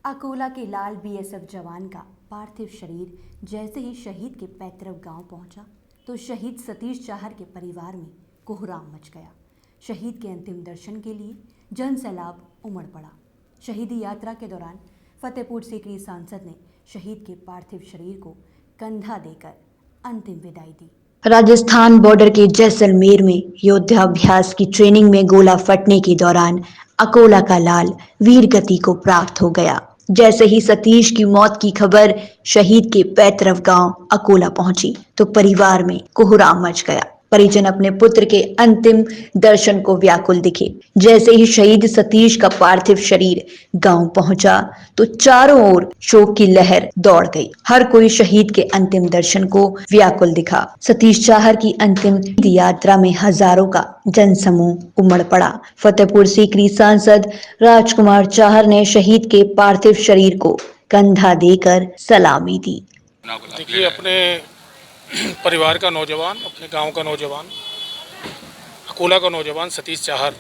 अकोला के लाल बीएसएफ जवान का पार्थिव शरीर जैसे ही शहीद के पैतृक गांव पहुंचा तो शहीद सतीश चाहर के परिवार में कोहराम मच गया। शहीद के अंतिम दर्शन के लिए जन सैलाब उमड़ पड़ा। शहीदी यात्रा के दौरान फतेहपुर सीकरी सांसद ने शहीद के पार्थिव शरीर को कंधा देकर अंतिम विदाई दी। राजस्थान बॉर्डर के जैसलमेर में युद्धाभ्यास की ट्रेनिंग में गोला फटने के दौरान अकोला का लाल वीर गति को प्राप्त हो गया। जैसे ही सतीश की मौत की खबर शहीद के पैतृक गांव अकोला पहुंची तो परिवार में कोहराम मच गया। परिजन अपने पुत्र के अंतिम दर्शन को व्याकुल दिखे। जैसे ही शहीद सतीश का पार्थिव शरीर गांव पहुंचा तो चारों ओर शोक की लहर दौड़ गई। हर कोई शहीद के अंतिम दर्शन को व्याकुल दिखा। सतीश चाहर की अंतिम यात्रा में हजारों का जनसमूह उमड़ पड़ा। फतेहपुर सीकरी सांसद राजकुमार चाहर ने शहीद के पार्थिव शरीर को कंधा देकर सलामी दी। देखिए, अपने परिवार का नौजवान, अपने गांव का नौजवान, अकोला का नौजवान सतीश चाहर,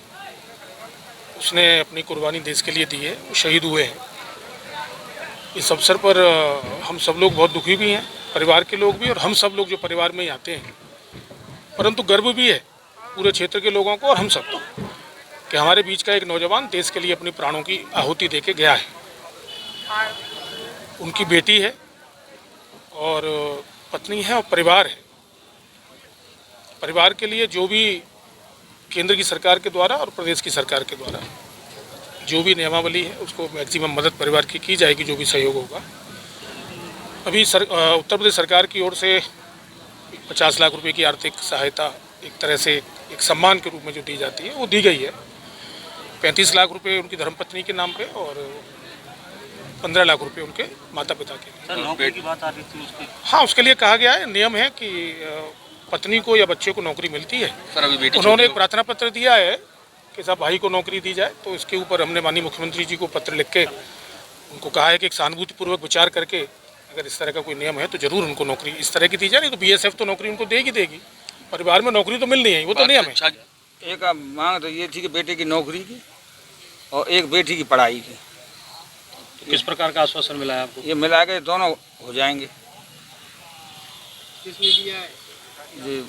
उसने अपनी कुर्बानी देश के लिए दी है, वो शहीद हुए हैं। इस अवसर पर हम सब लोग बहुत दुखी भी हैं, परिवार के लोग भी और हम सब लोग जो परिवार में ही आते हैं, परंतु गर्व भी है पूरे क्षेत्र के लोगों को और हम सबको कि हमारे बीच का एक नौजवान देश के लिए अपने प्राणों की आहुति देके गया है। उनकी बेटी है और पत्नी है और परिवार है। परिवार के लिए जो भी केंद्र की सरकार के द्वारा और प्रदेश की सरकार के द्वारा जो भी नियमावली है उसको मैक्सिमम मदद परिवार की जाएगी, जो भी सहयोग होगा। अभी उत्तर प्रदेश सरकार की ओर से 50 लाख रुपए की आर्थिक सहायता एक तरह से एक सम्मान के रूप में जो दी जाती है वो दी गई है। 35 लाख रुपए उनकी धर्मपत्नी के नाम पे और 15 लाख रुपए उनके माता पिता के लिए। नौकरी की बात आ रही थी उसकी। हाँ, उसके लिए कहा गया है, नियम है कि पत्नी को या बच्चे को नौकरी मिलती है। उन्होंने एक प्रार्थना पत्र दिया है कि साहब भाई को नौकरी दी जाए, तो इसके ऊपर हमने माननीय मुख्यमंत्री जी को पत्र लिख के उनको कहा है कि एक सहानुभूतिपूर्वक विचार करके अगर इस तरह का कोई नियम है तो जरूर उनको नौकरी इस तरह की दी जाए। नहीं तो बीएसएफ तो नौकरी उनको देगी। परिवार में नौकरी तो मिलनी है, वो तो नियम है। एक मांग तो ये थी कि बेटे की नौकरी की और एक बेटी की पढ़ाई की। तो किस प्रकार का आश्वासन मिला है आपको? ये मिला के दोनों हो जाएंगे। किसने दिया है? जी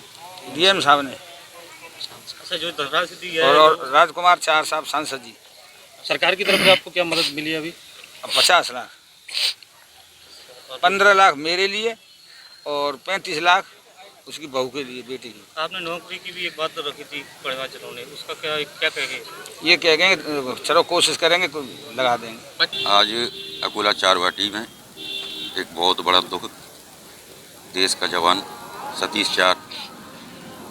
डीएम साहब ने। अच्छा, जो धनराशि दी है और राजकुमार चाहर साहब सांसद जी। सरकार की तरफ से आपको क्या मदद मिली है अभी? 50 लाख, 15 लाख मेरे लिए और 35 लाख उसकी बहू के लिए, बेटी की। आपने नौकरी की भी एक बात तो रखी थी परिवारजनों ने, उसका क्या कहेंगे? ये कहेंगे चलो कोशिश करेंगे, लगा देंगे। आज अकोला चारवाटी में एक बहुत बड़ा दुख, देश का जवान सतीश चाहर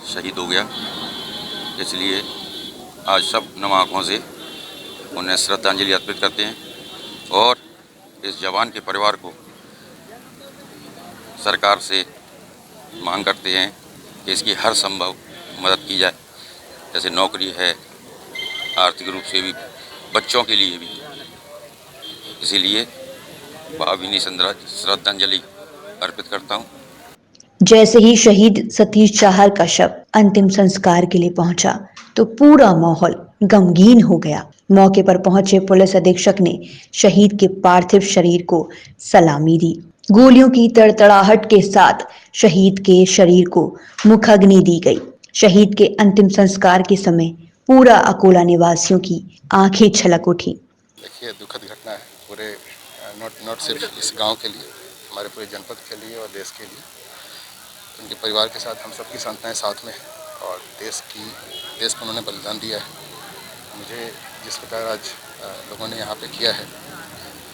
शहीद हो गया। इसलिए आज सब नम आँखों से उन्हें श्रद्धांजलि अर्पित करते हैं और इस जवान के परिवार को सरकार से मांग करते हैं कि इसकी हर संभव मदद की जाए। जैसे नौकरी है, आर्थिक रूप से भी, बच्चों के लिए भी। इसीलिए भावभीनी श्रद्धांजलि अर्पित करता हूँ। जैसे ही शहीद सतीश चाहर का शव अंतिम संस्कार के लिए पहुंचा तो पूरा माहौल गमगीन हो गया। मौके पर पहुंचे पुलिस अधीक्षक ने शहीद के पार्थिव शरीर को सलामी दी। गोलियों की तड़तड़ाहट के साथ शहीद के शरीर को मुखाग्नि दी गई। शहीद के अंतिम संस्कार के समय पूरा अकोला निवासियों की आंखें छलक उठी। देखिए, दुखद घटना है पूरे नॉट सिर्फ इस गांव के लिए, हमारे पूरे जनपद के लिए और देश के लिए। उनके परिवार के साथ हम सबकी सांत्वनाएं साथ में हैं और देश को उन्होंने बलिदान दिया है। मुझे जिस प्रकार आज लोगों ने यहाँ पे किया है,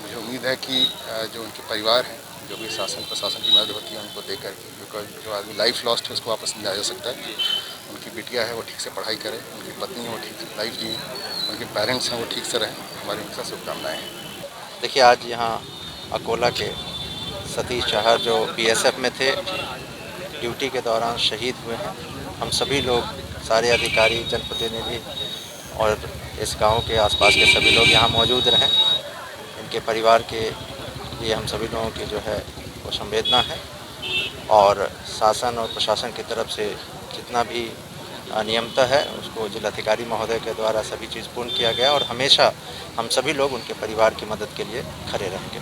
मुझे उम्मीद है कि जो उनके परिवार हैं, जो भी शासन प्रशासन की मदद होती है उनको देकर, बिकॉज जो आदमी लाइफ लॉस्ट है उसको वापस मिलाया जा सकता है। उनकी बिटिया है वो ठीक से पढ़ाई करे, उनकी पत्नी है वो ठीक से लाइफ जिए, उनके पेरेंट्स हैं वो ठीक से रहें। हमारी उनका शुभकामनाएँ हैं। देखिए, आज यहाँ अकोला के सतीश चाहर जो बीएसएफ में थे, ड्यूटी के दौरान शहीद हुए हैं। हम सभी लोग, सारे अधिकारी, जनप्रतिनिधि और इस गांव के आसपास के सभी लोग यहाँ मौजूद रहें। इनके परिवार के लिए हम सभी लोगों की जो है वो संवेदना है और शासन और प्रशासन की तरफ से जितना भी नियमता है उसको जिलाधिकारी महोदय के द्वारा सभी चीज़ पूर्ण किया गया और हमेशा हम सभी लोग उनके परिवार की मदद के लिए खड़े रहेंगे।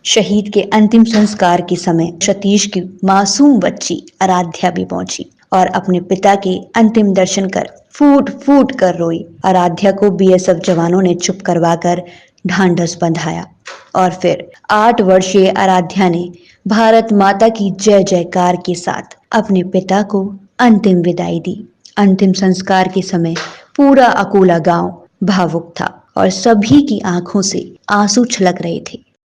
शहीद के अंतिम संस्कार के समय सतीश की मासूम बच्ची आराध्या भी पहुंची और अपने पिता के अंतिम दर्शन कर फूट फूट कर रोई। आराध्या को बीएसएफ जवानों ने चुप करवाकर ढांढस बंधाया और फिर 8 वर्षीय आराध्या ने भारत माता की जय जयकार के साथ अपने पिता को अंतिम विदाई दी। अंतिम संस्कार के समय पूरा अकोला गांव भावुक था और सभी की आंखों से आंसू छलक रहे थे।